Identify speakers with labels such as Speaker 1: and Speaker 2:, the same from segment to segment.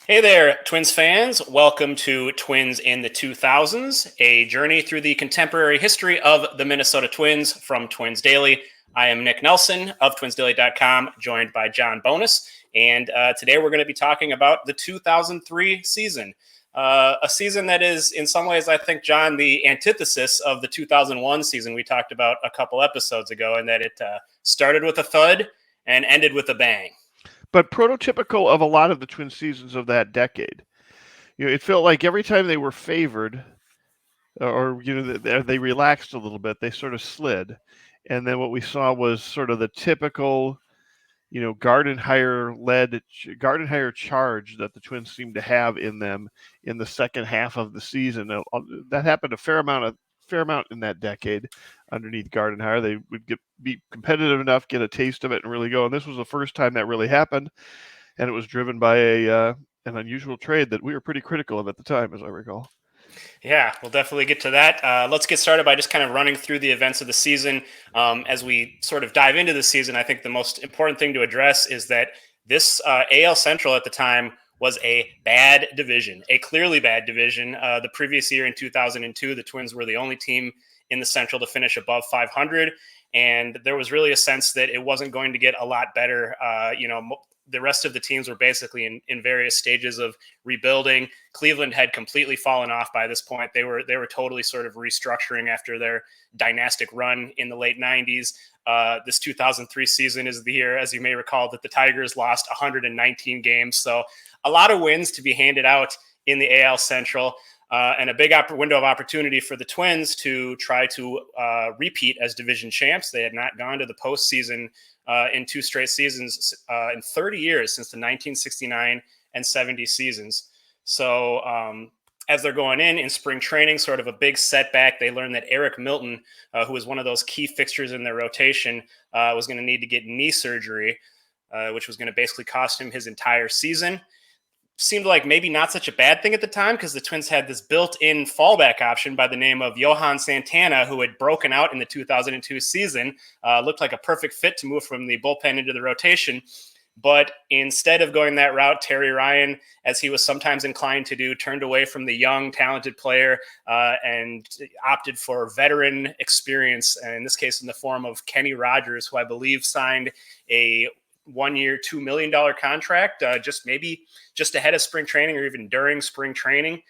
Speaker 1: Hey there, Twins fans. Welcome to Twins in the 2000s, a journey through the contemporary history of the Minnesota Twins from Twins Daily. I am Nick Nelson of twinsdaily.com, joined by John Bonus. And today we're going to be talking about the 2003 season. A season that is, in some ways, I think, John, the antithesis of the 2001 season we talked about a couple episodes ago, in that it started with a thud and ended with a bang.
Speaker 2: But prototypical of a lot of the Twin seasons of that decade. It felt like every time they were favored, or they relaxed a little bit, they sort of slid, and then what we saw was sort of the typical, Gardenhire charge that the Twins seemed to have in them in the second half of the season. That happened a fair amount in that decade underneath Gardenhire. They would be competitive enough, get a taste of it, and really go. And this was the first time that really happened, and it was driven by an unusual trade that we were pretty critical of at the time, as I recall.
Speaker 1: Yeah, we'll definitely get to that. Let's get started by just kind of running through the events of the season. As we sort of dive into the season, I think the most important thing to address is that this AL Central at the time was a bad division, a clearly bad division. The previous year in 2002, the Twins were the only team in the Central to finish above 500. And there was really a sense that it wasn't going to get a lot better. The rest of the teams were basically in various stages of rebuilding. Cleveland had completely fallen off by this point. They were totally sort of restructuring after their dynastic run in the late 90s. This 2003 season is the year, as you may recall, that the Tigers lost 119 games. So a lot of wins to be handed out in the AL Central. And a big window of opportunity for the Twins to try to repeat as division champs. They had not gone to the postseason in two straight seasons in 30 years since the 1969 and 70 seasons. So as they're going in spring training, sort of a big setback, they learned that Eric Milton, who was one of those key fixtures in their rotation, was going to need to get knee surgery, which was going to basically cost him his entire season. Seemed like maybe not such a bad thing at the time, because the Twins had this built-in fallback option by the name of Johan Santana, who had broken out in the 2002 season. Looked like a perfect fit to move from the bullpen into the rotation. But instead of going that route, Terry Ryan, as he was sometimes inclined to do, turned away from the young, talented player and opted for veteran experience, and in this case in the form of Kenny Rogers, who I believe signed a 1 year, $2 million contract, just ahead of spring training or even during spring training.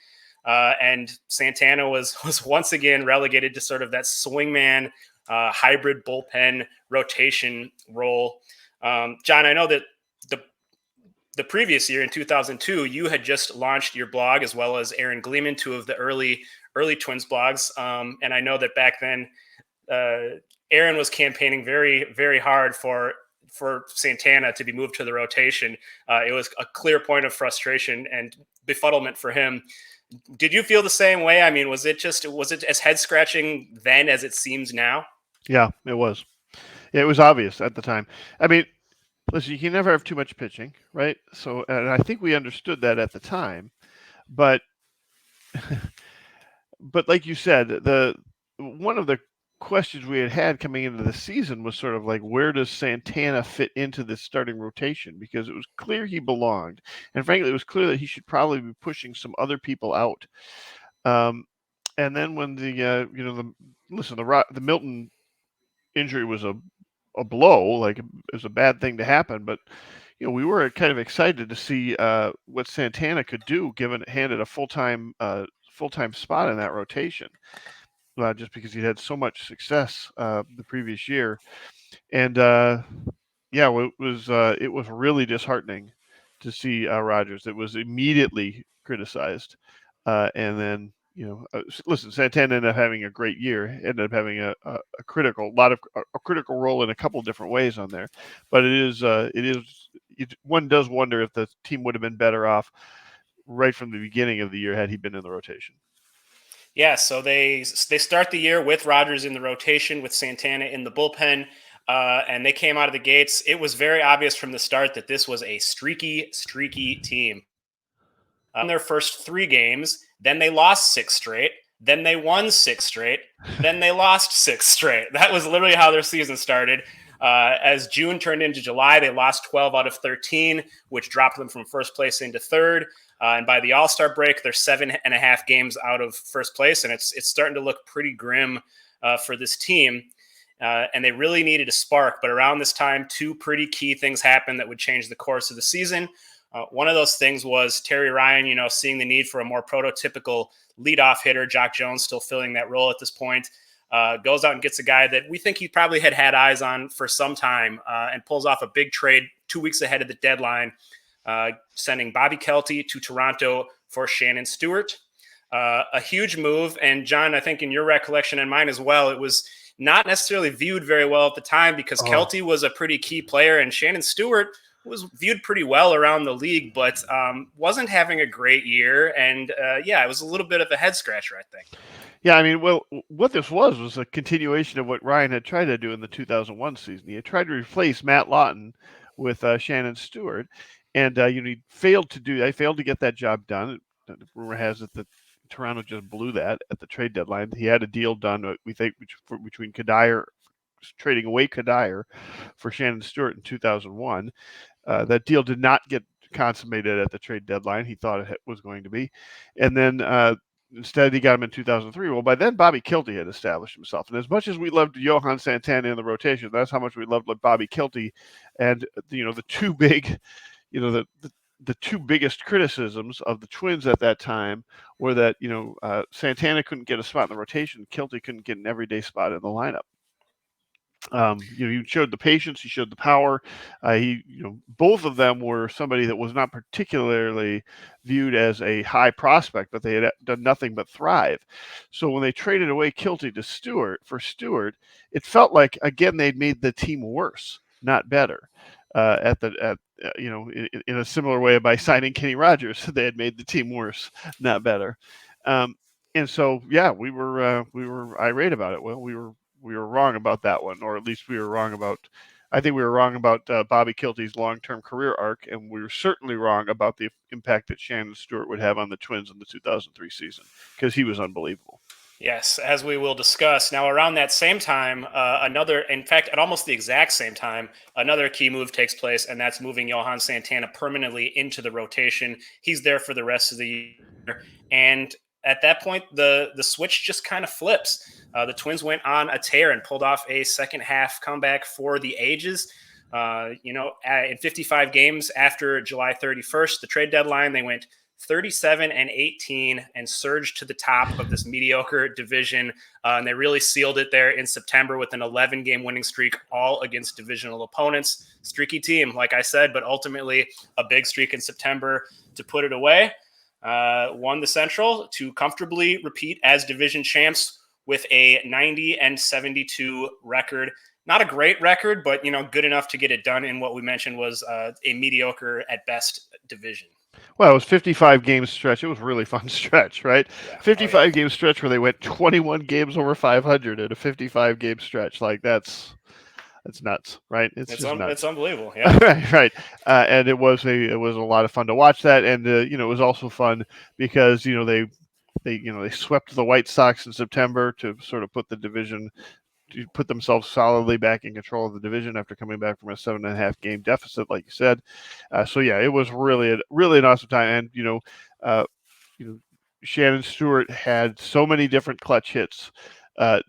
Speaker 1: And Santana was once again relegated to sort of that swingman hybrid bullpen rotation role. John, I know that the previous year in 2002, you had just launched your blog, as well as Aaron Gleeman, two of the early Twins blogs. And I know that back then, Aaron was campaigning very, very hard for Santana to be moved to the rotation. It was a clear point of frustration and befuddlement for him. Did you feel the same way? I mean, was it as head scratching then as it seems now?
Speaker 2: Yeah, it was. It was obvious at the time. I mean, listen, you can never have too much pitching, right? So, and I think we understood that at the time, but but like you said, the one of the questions we had coming into the season was sort of like, where does Santana fit into the starting rotation? Because it was clear he belonged, and frankly, it was clear that he should probably be pushing some other people out. And then when the Milton injury was a blow, like it was a bad thing to happen, but we were kind of excited to see what Santana could do, given handed a full-time spot in that rotation, just because he'd had so much success the previous year. And it was really disheartening to see Rogers. It was immediately criticized, and then listen, Santana ended up having a great year. Ended up having a critical role in a couple of different ways on there. But one does wonder if the team would have been better off right from the beginning of the year had he been in the rotation.
Speaker 1: Yeah, so they start the year with Rogers in the rotation, with Santana in the bullpen, and they came out of the gates. It was very obvious from the start that this was a streaky team. In their first three games, then they lost six straight, then they won six straight, then they lost six straight. That was literally how their season started. As June turned into July, they lost 12 out of 13, which dropped them from first place into third. And by the All-Star break, they're 7.5 games out of first place, and it's starting to look pretty grim for this team. And they really needed a spark. But around this time, two pretty key things happened that would change the course of the season. One of those things was Terry Ryan, seeing the need for a more prototypical leadoff hitter. Jock Jones still filling that role at this point. Goes out and gets a guy that we think he probably had eyes on for some time, and pulls off a big trade 2 weeks ahead of the deadline, sending Bobby Kielty to Toronto for Shannon Stewart. A huge move. And John, I think in your recollection and mine as well, it was not necessarily viewed very well at the time because Kielty was a pretty key player, and Shannon Stewart was viewed pretty well around the league, but wasn't having a great year. And it was a little bit of a head scratcher, I think.
Speaker 2: Yeah, I mean, well, what this was a continuation of what Ryan had tried to do in the 2001 season. He had tried to replace Matt Lawton with Shannon Stewart, and he failed to do. They failed to get that job done. The rumor has it that Toronto just blew that at the trade deadline. He had a deal done, we think, between Kadire, trading away Kadire for Shannon Stewart in 2001. That deal did not get consummated at the trade deadline. He thought it was going to be, and then instead he got him in 2003. Well, by then Bobby Kielty had established himself, and as much as we loved Johan Santana in the rotation, that's how much we loved Bobby Kielty. And the two big, the two biggest criticisms of the Twins at that time were that Santana couldn't get a spot in the rotation, Kielty couldn't get an everyday spot in the lineup. He showed the patience, he showed the power. Both of them were somebody that was not particularly viewed as a high prospect, but they had done nothing but thrive. So when they traded away Kielty to Stewart, it felt like again they'd made the team worse, not better. In a similar way by signing Kenny Rogers, they had made the team worse, not better. And so we were irate about it. Well, we were wrong about that one, or at least we were wrong about. I think we were wrong about Bobby Kielty's long-term career arc, and we were certainly wrong about the impact that Shannon Stewart would have on the Twins in the 2003 season, because he was unbelievable.
Speaker 1: Yes, as we will discuss. Now, around that same time, at almost the exact same time, another key move takes place, and that's moving Johan Santana permanently into the rotation. He's there for the rest of the year, and at that point, the switch just kind of flips. The Twins went on a tear and pulled off a second half comeback for the ages. In 55 games after July 31st, the trade deadline, they went 37-18 and surged to the top of this mediocre division. And they really sealed it there in September with an 11-game winning streak, all against divisional opponents. Streaky team, like I said, but ultimately a big streak in September to put it away. Won the Central to comfortably repeat as division champs with a 90-72 record. Not a great record, but good enough to get it done in what we mentioned was a mediocre at best division.
Speaker 2: Well, it was 55 game stretch. It was a really fun stretch, right? Yeah. 55 game stretch where they went 21 games over 500 in a 55 game stretch. Like that's nuts, right? It's nuts.
Speaker 1: It's unbelievable. Yeah.
Speaker 2: right. And it was a lot of fun to watch that, and it was also fun because they swept the White Sox in September to sort of put themselves solidly back in control of the division after coming back from a 7.5 game deficit, like you said. It was really an awesome time. And Shannon Stewart had so many different clutch hits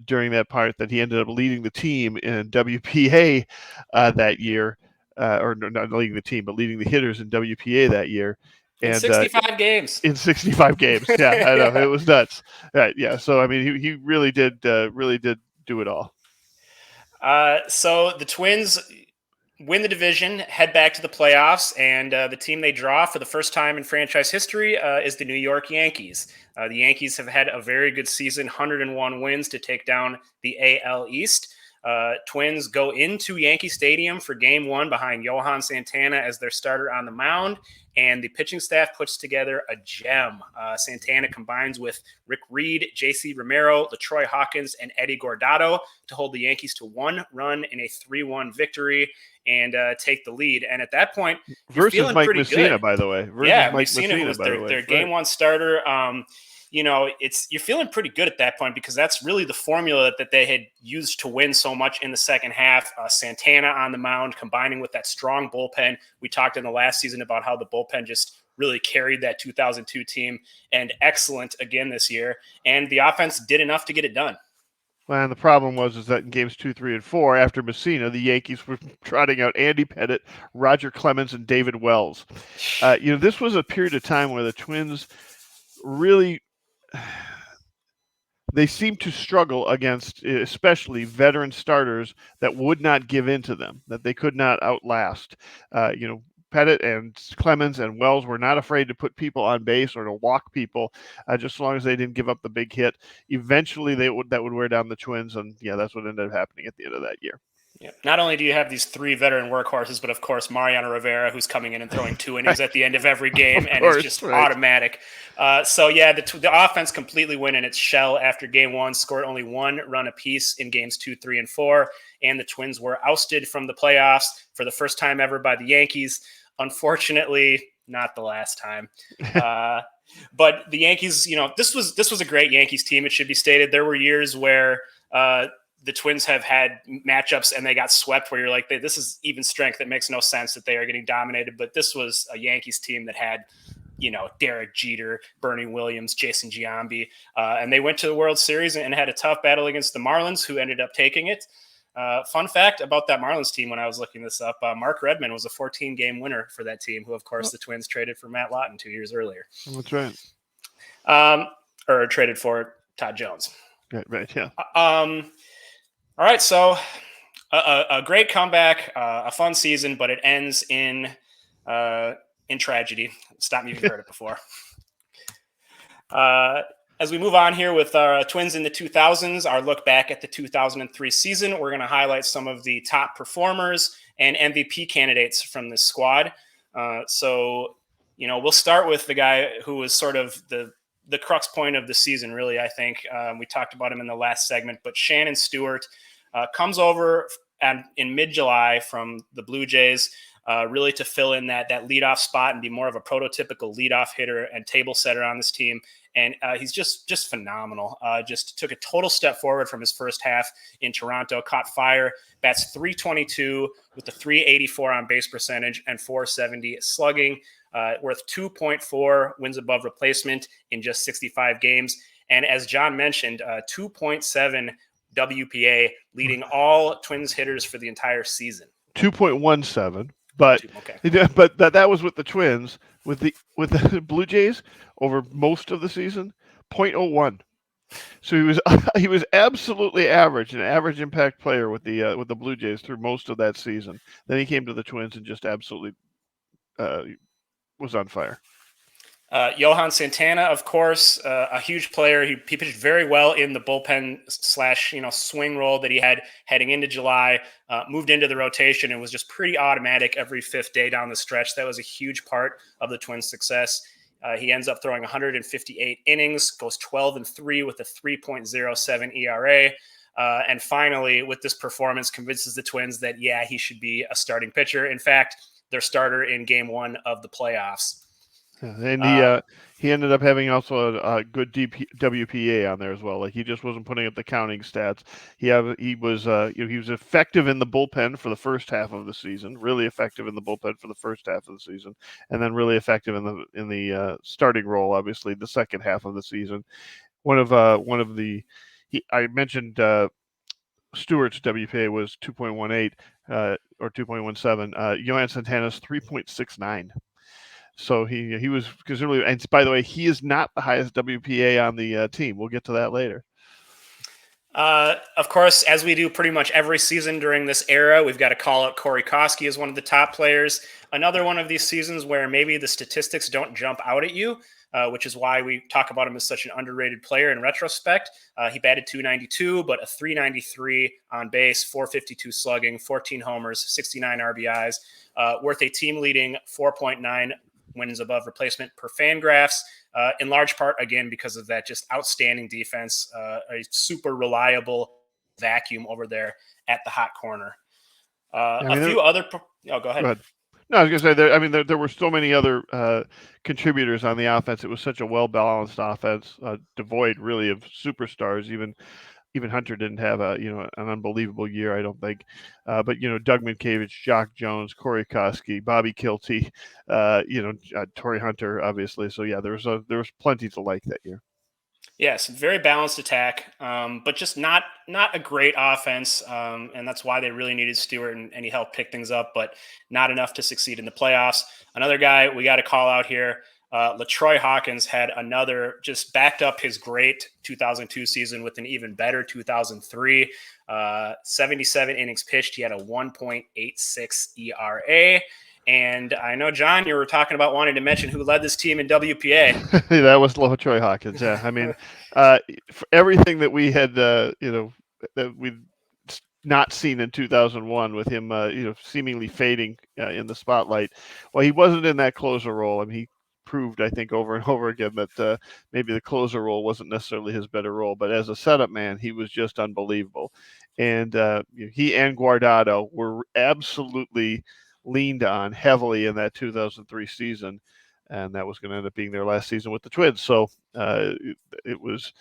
Speaker 2: during that part that he ended up leading the team in WPA that year, or not leading the team, but leading the hitters in WPA that year.
Speaker 1: In 65 games.
Speaker 2: In 65 games, yeah, I know it was nuts. Right, yeah. So I mean, he really did do it all.
Speaker 1: So the Twins win the division, head back to the playoffs, and the team they draw for the first time in franchise history is the New York Yankees. The Yankees have had a very good season, 101 wins to take down the AL East. Twins go into Yankee Stadium for game one behind Johan Santana as their starter on the mound, and the pitching staff puts together a gem. Santana combines with Rick Reed, J.C. Romero, LaTroy Hawkins, and Eddie Guardado to hold the Yankees to one run in a 3-1 victory and take the lead. And at that point, you're
Speaker 2: versus
Speaker 1: feeling
Speaker 2: Mike
Speaker 1: pretty
Speaker 2: Messina,
Speaker 1: good.
Speaker 2: by the way.
Speaker 1: Mike Messina was their game one starter. you're feeling pretty good at that point because that's really the formula that they had used to win so much in the second half. Santana on the mound, combining with that strong bullpen. We talked in the last season about how the bullpen just really carried that 2002 team, and excellent again this year. And the offense did enough to get it done.
Speaker 2: And the problem is that in games 2, 3, and 4, after Messina, the Yankees were trotting out Andy Pettitte, Roger Clemens, and David Wells. This was a period of time where the Twins really they seemed to struggle against especially veteran starters that would not give in to them, that they could not outlast. Pettitte and Clemens and Wells were not afraid to put people on base or to walk people, just as long as they didn't give up the big hit. Eventually, that would wear down the Twins, and that's what ended up happening at the end of that year.
Speaker 1: Yeah. Not only do you have these three veteran workhorses, but of course Mariano Rivera, who's coming in and throwing 2 innings at the end of every game, and it's just automatic. The offense completely went in its shell after game 1, scored only 1 run apiece in games 2, 3, and 4, and the Twins were ousted from the playoffs for the first time ever by the Yankees. Unfortunately, not the last time. But the Yankees, this was a great Yankees team. It should be stated. There were years where the Twins have had matchups and they got swept where you're like, this is even strength. It makes no sense that they are getting dominated. But this was a Yankees team that had, Derek Jeter, Bernie Williams, Jason Giambi. And they went to the World Series and had a tough battle against the Marlins, who ended up taking it. Fun fact about that Marlins team, when I was looking this up, Mark Redmond was a 14-game winner for that team, who, of course, the Twins traded for Matt Lawton 2 years earlier.
Speaker 2: That's right.
Speaker 1: Or traded for Todd Jones.
Speaker 2: Right, yeah.
Speaker 1: All right, so a great comeback, a fun season, but it ends in tragedy. Stop me if you've heard it before. As we move on here with our Twins in the 2000s, our look back at the 2003 season, we're going to highlight some of the top performers and MVP candidates from this squad. We'll start with the guy who was sort of the crux point of the season, really, I think. We talked about him in the last segment, but Shannon Stewart comes over in mid-July from the Blue Jays, really to fill in that leadoff spot and be more of a prototypical leadoff hitter and table setter on this team. And he's just phenomenal. Just took a total step forward from his first half in Toronto, caught fire, bats .322 with a .384 on base percentage and .470 slugging, worth 2.4 wins above replacement in just 65 games. And as John mentioned, 2.7 WPA, leading all Twins hitters for the entire season.
Speaker 2: 2.17. But that was with the Twins. With the Blue Jays over most of the season, 0.01. So he was absolutely average, an average impact player with the Blue Jays through most of that season. Then he came to the Twins and just absolutely was on fire.
Speaker 1: Johan Santana, of course, a huge player. He pitched very well in the bullpen / swing role that he had heading into July, moved into the rotation and was just pretty automatic every 5th day down the stretch. That was a huge part of the Twins' success. He ends up throwing 158 innings, goes 12-3 with a 3.07 ERA. And finally, with this performance, convinces the Twins that, he should be a starting pitcher. In fact, their starter in game 1 of the playoffs.
Speaker 2: And he ended up having also a good WPA on there as well. Like, he just wasn't putting up the counting stats. He was effective in the bullpen for the first half of the season, really effective in the bullpen for the first half of the season, and then really effective in the starting role, obviously, the second half of the season. I mentioned Stewart's WPA was 2.18 or 2.17. Johan Santana's 3.69. So he was considerably, and by the way, he is not the highest WPA on the team. We'll get to that later.
Speaker 1: Of course, as we do pretty much every season during this era, we've got to call out Corey Koskie as one of the top players. Another one of these seasons where maybe the statistics don't jump out at you, which is why we talk about him as such an underrated player in retrospect. He batted .292, but a .393 on base, .452 slugging, 14 homers, 69 RBIs, worth a team-leading 4.9 wins above replacement per Fangraphs, in large part, again, because of that just outstanding defense, a super reliable vacuum over there at the hot corner. Go ahead.
Speaker 2: No, No, I was going to say, there were so many other contributors on the offense. It was such a well-balanced offense, devoid really of superstars. Even Hunter didn't have an unbelievable year, I don't think. But Doug Minkiewicz, Jock Jones, Corey Koski, Bobby Kielty, Torrey Hunter, obviously. So yeah, there was plenty to like that year.
Speaker 1: Yes, very balanced attack, but just not a great offense, and that's why they really needed Stewart, and he helped pick things up, but not enough to succeed in the playoffs. Another guy we got to call out here, LaTroy Hawkins had another, just backed up his great 2002 season with an even better 2003. 77 innings pitched. He had a 1.86 ERA. And I know, John, you were talking about wanting to mention who led this team in WPA.
Speaker 2: That was LaTroy Hawkins. Yeah, I mean, for everything that we had, that we'd not seen in 2001 with him, seemingly fading in the spotlight. Well, he wasn't in that closer role. I mean, he proved, I think, over and over again that maybe the closer role wasn't necessarily his better role. But as a setup man, he was just unbelievable. And he and Guardado were absolutely leaned on heavily in that 2003 season, and that was going to end up being their last season with the Twins. So there was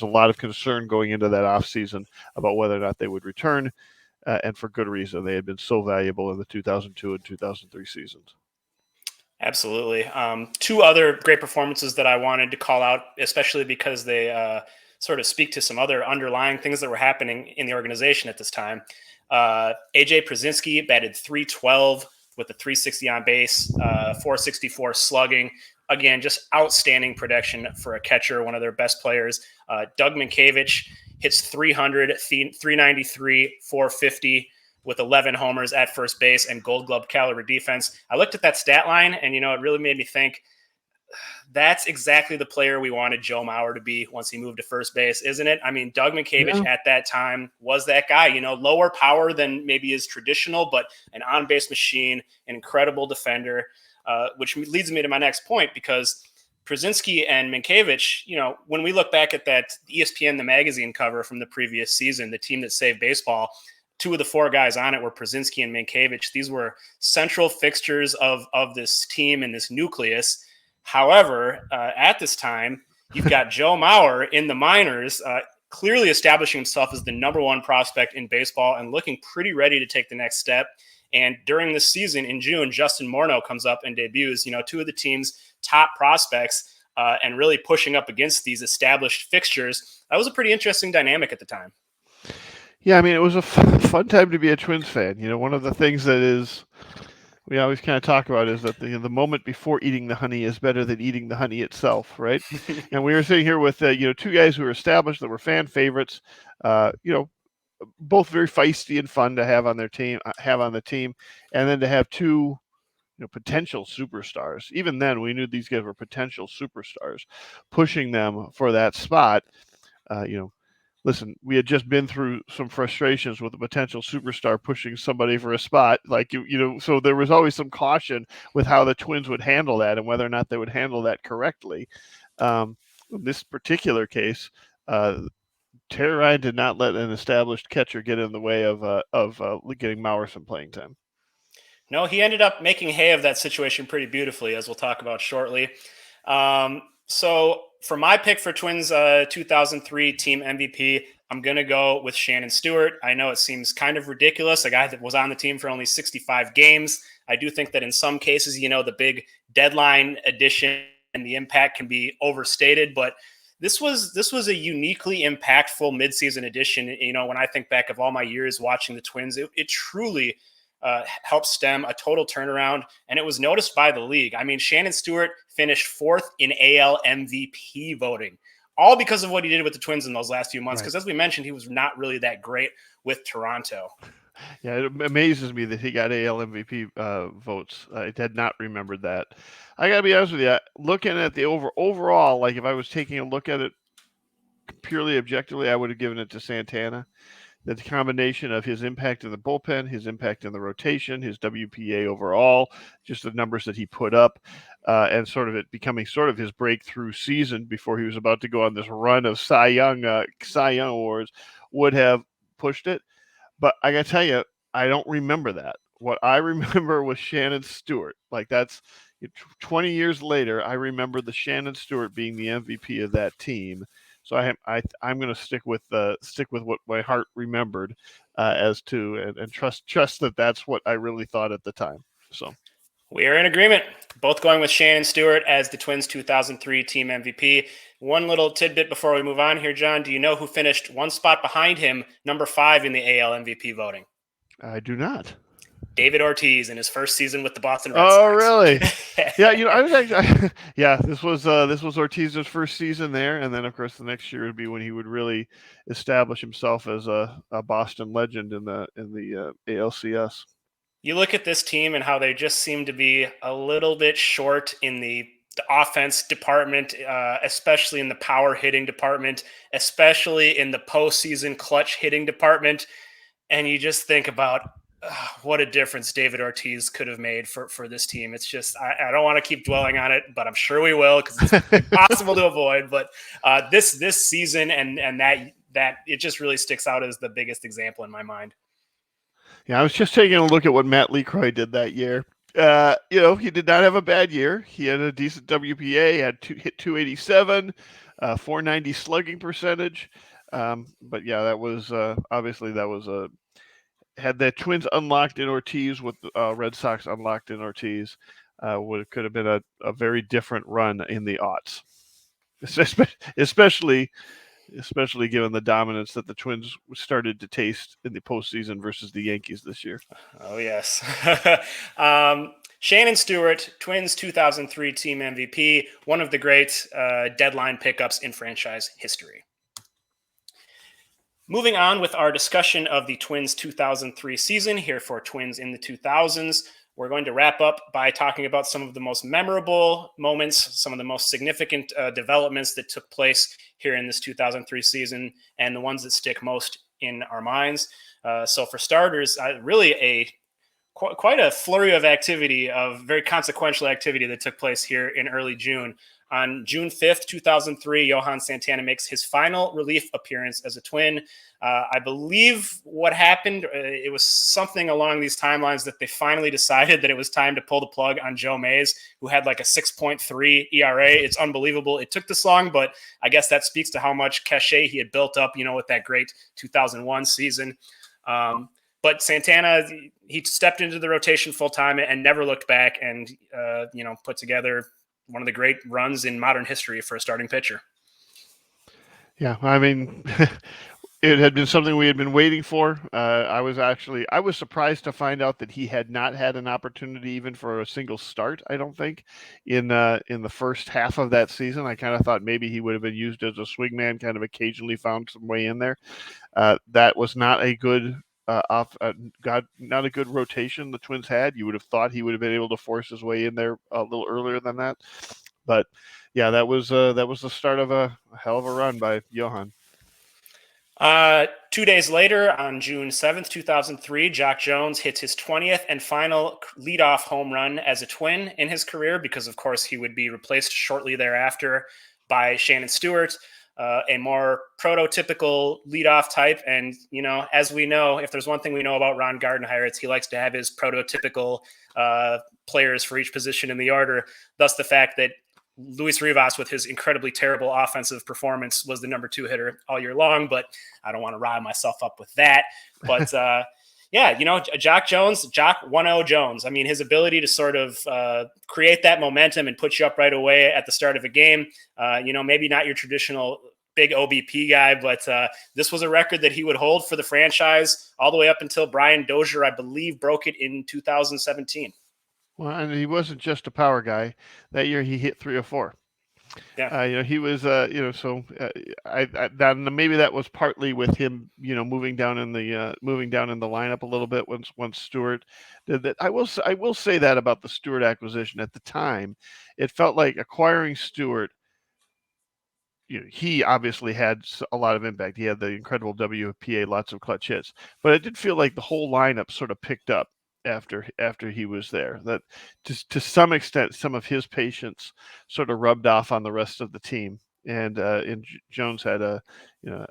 Speaker 2: a lot of concern going into that offseason about whether or not they would return, and for good reason. They had been so valuable in the 2002 and 2003 seasons.
Speaker 1: Absolutely. Two other great performances that I wanted to call out, especially because they sort of speak to some other underlying things that were happening in the organization at this time. AJ Przinsky batted .312 with a 360 on base, 464 slugging. Again, just outstanding production for a catcher, one of their best players. Doug Minkiewicz hits 300, 393, 450 with 11 homers at first base and Gold Glove caliber defense. I looked at that stat line, and it really made me think, that's exactly the player we wanted Joe Mauer to be once he moved to first base, isn't it? I mean, Doug Minkiewicz at that time was that guy, lower power than maybe is traditional, but an on-base machine, an incredible defender, which leads me to my next point, because Przinsky and Minkiewicz, when we look back at that ESPN, the magazine cover from the previous season, the team that saved baseball, two of the four guys on it were Przinsky and Minkiewicz. These were central fixtures of this team and this nucleus. However, at this time, you've got Joe Mauer in the minors, clearly establishing himself as the number one prospect in baseball and looking pretty ready to take the next step. And during this season in June, Justin Morneau comes up and debuts, two of the team's top prospects, and really pushing up against these established fixtures. That was a pretty interesting dynamic at the time.
Speaker 2: Yeah, I mean, it was a fun time to be a Twins fan. One of the things that we always kind of talk about is that the moment before eating the honey is better than eating the honey itself, right? And we were sitting here with two guys who were established, that were fan favorites, both very feisty and fun to have on the team, and then to have two potential superstars. Even then, we knew these guys were potential superstars, pushing them for that spot. Listen, we had just been through some frustrations with a potential superstar pushing somebody for a spot. So there was always some caution with how the Twins would handle that and whether or not they would handle that correctly. In this particular case, Terry Ryan did not let an established catcher get in the way of getting Mauer some playing time.
Speaker 1: No, he ended up making hay of that situation pretty beautifully, as we'll talk about shortly. So for my pick for Twins 2003 team MVP, I'm going to go with Shannon Stewart. I know it seems kind of ridiculous, a guy that was on the team for only 65 games. I do think that in some cases, the big deadline addition and the impact can be overstated, but this was a uniquely impactful midseason addition. When I think back of all my years watching the Twins, it truly helped stem a total turnaround, and it was noticed by the league. I mean, Shannon Stewart finished fourth in AL MVP voting, all because of what he did with the Twins in those last few months. Because as we mentioned, he was not really that great with Toronto.
Speaker 2: Yeah, it amazes me that he got AL MVP votes. I had not remembered that. I got to be honest with you, looking at the overall, like if I was taking a look at it purely objectively, I would have given it to Santana. The combination of his impact in the bullpen, his impact in the rotation, his WPA overall, just the numbers that he put up, and sort of it becoming sort of his breakthrough season before he was about to go on this run of Cy Young awards, would have pushed it. But I got to tell you, I don't remember that. what I remember was Shannon Stewart. Like that's 20 years later, I remember the Shannon Stewart being the MVP of that team. So I'm going to stick with what my heart remembered as to and trust that that's what I really thought at the time. So
Speaker 1: we are in agreement. Both going with Shannon Stewart as the Twins 2003 team MVP. One little tidbit before we move on here, John. Do you know who finished one spot behind him, number 5 in the AL MVP voting?
Speaker 2: I do not.
Speaker 1: David Ortiz in his first season with the Boston Red
Speaker 2: Oh,
Speaker 1: Sox.
Speaker 2: really? Yeah, I was actually, yeah, this was Ortiz's first season there, and then of course the next year would be when he would really establish himself as a Boston legend in the ALCS.
Speaker 1: You look at this team and how they just seem to be a little bit short in the offense department, especially in the power hitting department, especially in the postseason clutch hitting department. And you just think about what a difference David Ortiz could have made for this team. It's just, I don't want to keep dwelling on it, but I'm sure we will because it's impossible to avoid. But this season and that it just really sticks out as the biggest example in my mind.
Speaker 2: Yeah, I was just taking a look at what Matt LeCroy did that year. He did not have a bad year. He had a decent WPA, hit 287, 490 slugging percentage. But yeah, that was obviously had the Twins unlocked in Ortiz with Red Sox unlocked in Ortiz, could have been a very different run in the aughts, especially given the dominance that the Twins started to taste in the postseason versus the Yankees this year.
Speaker 1: Oh, yes. Shannon Stewart, Twins 2003 team MVP, one of the great deadline pickups in franchise history. Moving on with our discussion of the Twins 2003 season here for Twins in the 2000s. We're going to wrap up by talking about some of the most memorable moments, some of the most significant developments that took place here in this 2003 season, and the ones that stick most in our minds. So for starters, really quite a flurry of activity, of very consequential activity that took place here in early June. On June 5th, 2003, Johan Santana makes his final relief appearance as a Twin. I believe what happened, it was something along these timelines that they finally decided that it was time to pull the plug on Joe Mays, who had like a 6.3 ERA. It's unbelievable. It took this long, but I guess that speaks to how much cachet he had built up, with that great 2001 season. But Santana, he stepped into the rotation full time and never looked back, and put together one of the great runs in modern history for a starting pitcher.
Speaker 2: Yeah, I mean, it had been something we had been waiting for. I was surprised to find out that he had not had an opportunity even for a single start. I don't think in the first half of that season. I kind of thought maybe he would have been used as a swingman, kind of occasionally found some way in there. That was not a good. Not a good rotation the Twins had. You would have thought he would have been able to force his way in there a little earlier than that, but yeah, that was the start of a hell of a run by Johan.
Speaker 1: 2 days later, on June 7th, 2003, Jock Jones hits his 20th and final leadoff home run as a Twin in his career, because of course he would be replaced shortly thereafter by Shannon Stewart. A more prototypical leadoff type. And, as we know, if there's one thing we know about Ron Gardenhire, it's he likes to have his prototypical players for each position in the order. Thus, the fact that Luis Rivas, with his incredibly terrible offensive performance, was the number 2 hitter all year long. But I don't want to rile myself up with that. But yeah, Jock 1-0 Jones. I mean, his ability to sort of create that momentum and put you up right away at the start of a game, maybe not your traditional big OBP guy, but this was a record that he would hold for the franchise all the way up until Brian Dozier, I believe, broke it in 2017.
Speaker 2: Well, and he wasn't just a power guy. That year he hit 304.
Speaker 1: Yeah.
Speaker 2: He was, so maybe that was partly with him, moving down in the lineup a little bit once Stewart did that. I will say that about the Stewart acquisition at the time, it felt like acquiring Stewart. He obviously had a lot of impact. He had the incredible WPA, lots of clutch hits, but it did feel like the whole lineup sort of picked up after he was there. That to some extent, some of his patience sort of rubbed off on the rest of the team, and Jones had a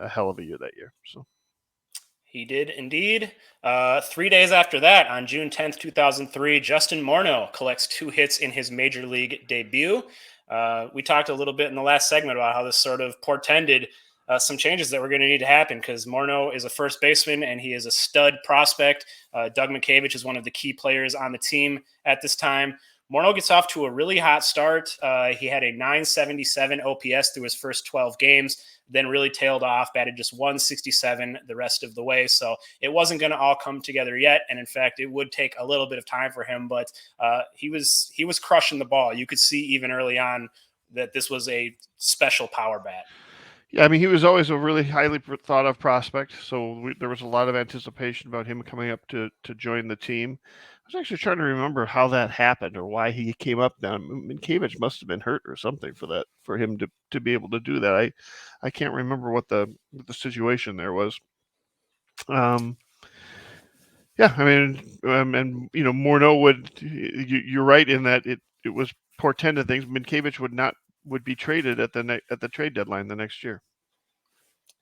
Speaker 2: hell of a year that year. So
Speaker 1: He did indeed. 3 days after that, on June 10th, 2003, Justin Morneau collects 2 hits in his major league debut. We talked a little bit in the last segment about how this sort of portended some changes that were going to need to happen because Morneau is a first baseman and he is a stud prospect. Doug Mientkiewicz is one of the key players on the team at this time. Morneau gets off to a really hot start. He had a 977 OPS through his first 12 games, then really tailed off, batted just 167 the rest of the way. So it wasn't going to all come together yet. And in fact, it would take a little bit of time for him, but he was crushing the ball. You could see even early on that this was a special power bat.
Speaker 2: Yeah, I mean, he was always a really highly thought of prospect, so there was a lot of anticipation about him coming up to join the team. I was actually trying to remember how that happened or why he came up now. Mientkiewicz must have been hurt or something for him to be able to do that. I can't remember what the situation there was. Yeah, I mean, and Morneau would. You're right in that it was portended things. Mientkiewicz would be traded at the trade deadline the next year.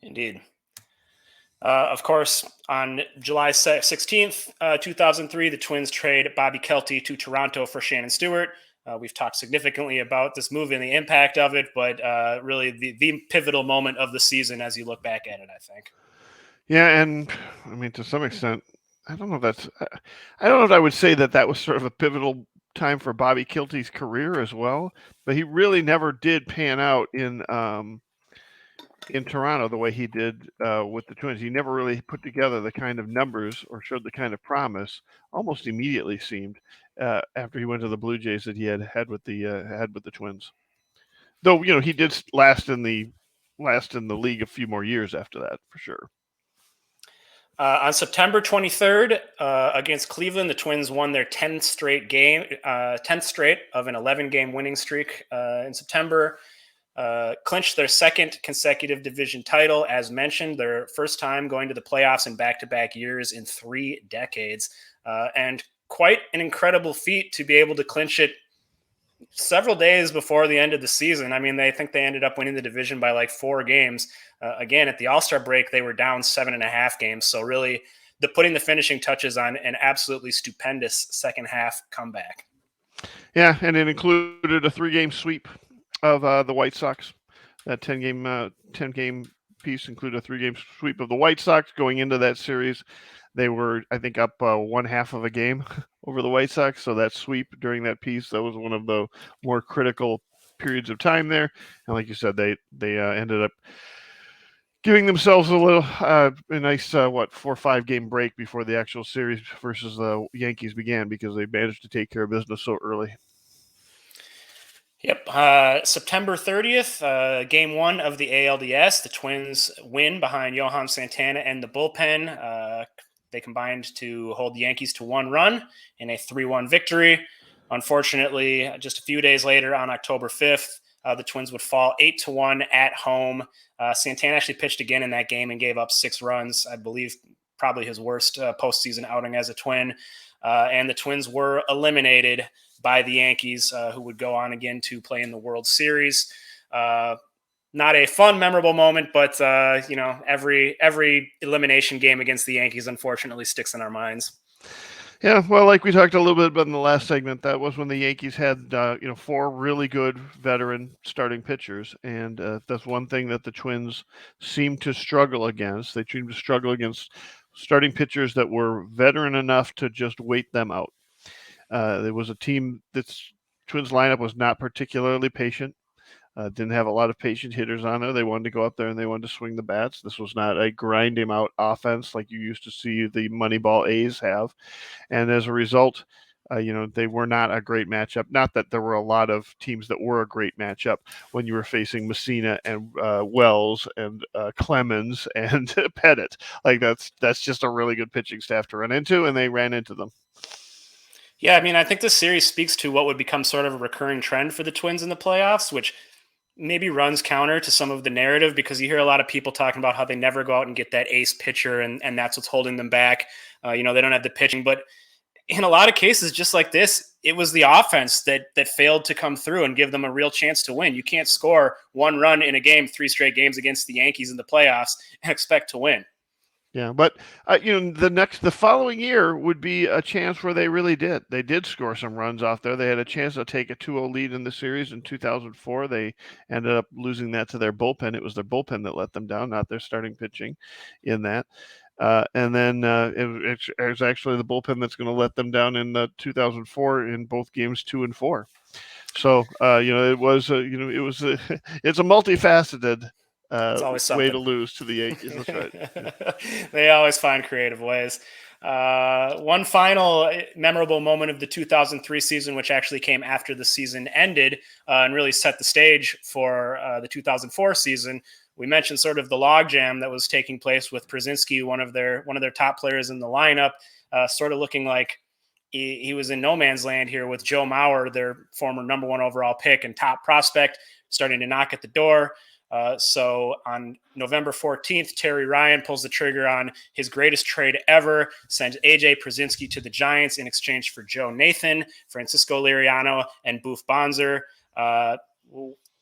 Speaker 1: Indeed. Of course, on July 16th, 2003, the Twins trade Bobby Kielty to Toronto for Shannon Stewart. We've talked significantly about this move and the impact of it, but really the pivotal moment of the season as you look back at it, I think.
Speaker 2: Yeah, and I mean, to some extent, I don't know if I would say that was sort of a pivotal time for Bobby Kielty's career as well, but he really never did pan out in Toronto the way he did with the Twins. He never really put together the kind of numbers or showed the kind of promise almost immediately seemed after he went to the Blue Jays that he had with the Twins. Though, he did last in the league a few more years after that, for sure.
Speaker 1: On September 23rd, against Cleveland, the Twins won their 10th straight of an 11-game winning streak in September. Clinched their second consecutive division title, as mentioned, their first time going to the playoffs in back-to-back years in 3 decades, and quite an incredible feat to be able to clinch it several days before the end of the season. I mean, they ended up winning the division by like 4 games. Again, at the All-Star break, they were down 7.5 games. So really putting the finishing touches on an absolutely stupendous second half comeback.
Speaker 2: Yeah, and it included a 3-game sweep of the White Sox. That 10-game piece included a 3-game sweep of the White Sox. Going into that series, they were, I think, up 1/2 of a game over the White Sox. So that sweep during that piece, that was one of the more critical periods of time there. And like you said, they ended up giving themselves a nice 4 or 5 game break before the actual series versus the Yankees began because they managed to take care of business so early.
Speaker 1: Yep. September 30th, game 1 of the ALDS. The Twins win behind Johan Santana and the bullpen. They combined to hold the Yankees to 1 run in a 3-1 victory. Unfortunately, just a few days later on October 5th, the Twins would fall 8-1 at home. Santana actually pitched again in that game and gave up 6 runs. I believe probably his worst postseason outing as a Twin. And the Twins were eliminated by the Yankees, who would go on again to play in the World Series. Not a fun, memorable moment, but every elimination game against the Yankees unfortunately sticks in our minds.
Speaker 2: Yeah, well, like we talked a little bit about in the last segment, that was when the Yankees had 4 really good veteran starting pitchers, and that's one thing that the Twins seemed to struggle against. They seemed to struggle against starting pitchers that were veteran enough to just wait them out. There was a team that's Twins lineup was not particularly patient. Didn't have a lot of patient hitters on there. They wanted to go up there and they wanted to swing the bats. This was not a grind him out offense like you used to see the Moneyball A's have. And as a result, they were not a great matchup. Not that there were a lot of teams that were a great matchup when you were facing Messina and Wells and Clemens and Pettit. Like that's just a really good pitching staff to run into, and they ran into them.
Speaker 1: Yeah, I mean, I think this series speaks to what would become sort of a recurring trend for the Twins in the playoffs, which maybe runs counter to some of the narrative because you hear a lot of people talking about how they never go out and get that ace pitcher and that's what's holding them back. They don't have the pitching, but in a lot of cases, just like this, it was the offense that failed to come through and give them a real chance to win. You can't score 1 run in a game, 3 straight games against the Yankees in the playoffs and expect to win.
Speaker 2: Yeah, but the following year would be a chance where they really did. They did score some runs off there. They had a chance to take a 2-0 lead in the series in 2004. They ended up losing that to their bullpen. It was their bullpen that let them down, not their starting pitching in that. And then it was actually the bullpen that's going to let them down in 2004 in both games 2 and 4. So it was it's a multifaceted
Speaker 1: It's always
Speaker 2: way
Speaker 1: something.
Speaker 2: to lose to the Yankees. That's right. Yeah.
Speaker 1: They always find creative ways. One final memorable moment of the 2003 season, which actually came after the season ended and really set the stage for the 2004 season. We mentioned sort of the logjam that was taking place with Przinsky, one of their top players in the lineup, sort of looking like he was in no man's land here with Joe Mauer, their former number 1 overall pick and top prospect, starting to knock at the door. So on November 14th, Terry Ryan pulls the trigger on his greatest trade ever, sends AJ Przinsky to the Giants in exchange for Joe Nathan, Francisco Liriano, and Boof Bonser.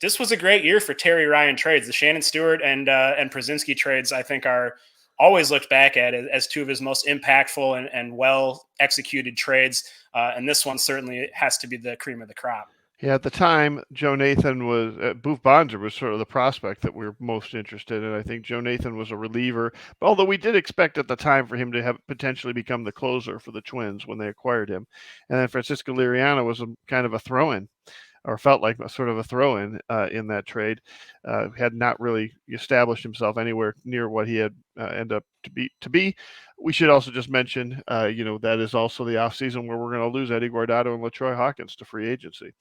Speaker 1: This was a great year for Terry Ryan trades. The Shannon Stewart and Przinsky trades, I think, are always looked back at as two of his most impactful and well executed trades. And this one certainly has to be the cream of the crop.
Speaker 2: Yeah, at the time, Joe Nathan was Boof Bonser was sort of the prospect that we were most interested in. I think Joe Nathan was a reliever, although we did expect at the time for him to have potentially become the closer for the Twins when they acquired him. And then Francisco Liriano was kind of a throw-in, or felt like sort of a throw-in in that trade. Had not really established himself anywhere near what he had ended up to be. We should also just mention, that is also the offseason where we're going to lose Eddie Guardado and LaTroy Hawkins to free agency.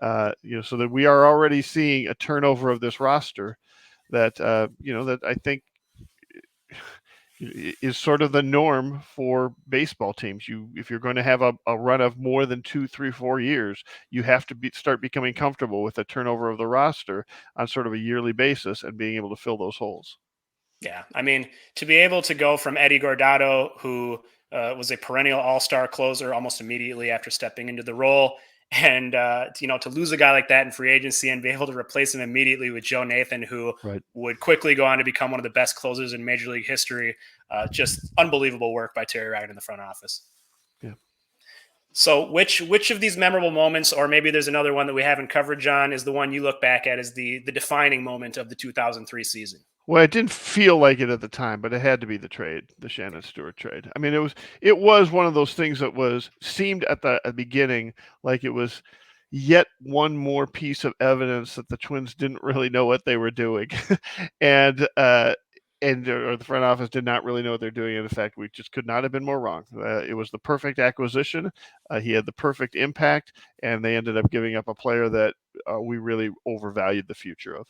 Speaker 2: So that we are already seeing a turnover of this roster that, that I think is sort of the norm for baseball teams. If you're going to have a run of more than 2, 3, 4 years, you have to start becoming comfortable with the turnover of the roster on sort of a yearly basis and being able to fill those holes.
Speaker 1: Yeah, I mean, to be able to go from Eddie Guardado, who was a perennial all-star closer almost immediately after stepping into the role, and to lose a guy like that in free agency and be able to replace him immediately with Joe Nathan, who
Speaker 2: Right.
Speaker 1: would quickly go on to become one of the best closers in Major League history. Just unbelievable work by Terry Ryan in the front office.
Speaker 2: Yeah.
Speaker 1: So which of these memorable moments, or maybe there's another one that we haven't covered, John, is the one you look back at as the defining moment of the 2003 season?
Speaker 2: Well, it didn't feel like it at the time, but it had to be the Shannon Stewart trade. I mean, it was one of those things that seemed at the beginning like it was yet one more piece of evidence that the Twins didn't really know what they were doing, and or the front office did not really know what they're doing. And in fact, we just could not have been more wrong. It was the perfect acquisition. He had the perfect impact, and they ended up giving up a player that we really overvalued the future of.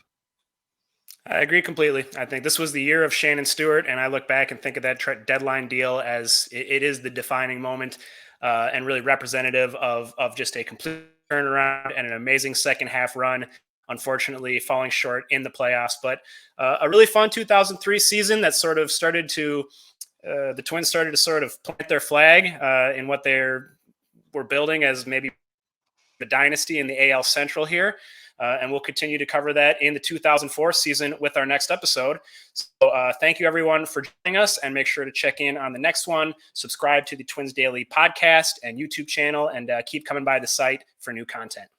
Speaker 1: I agree completely. I think this was the year of Shannon Stewart, and I look back and think of that deadline deal as it is the defining moment and really representative of just a complete turnaround and an amazing second half run. Unfortunately, falling short in the playoffs, but a really fun 2003 season that sort of started to the Twins started to sort of plant their flag in what were building as maybe the dynasty in the AL Central here. And we'll continue to cover that in the 2004 season with our next episode. So thank you, everyone, for joining us, and make sure to check in on the next one. Subscribe to the Twins Daily podcast and YouTube channel, and keep coming by the site for new content.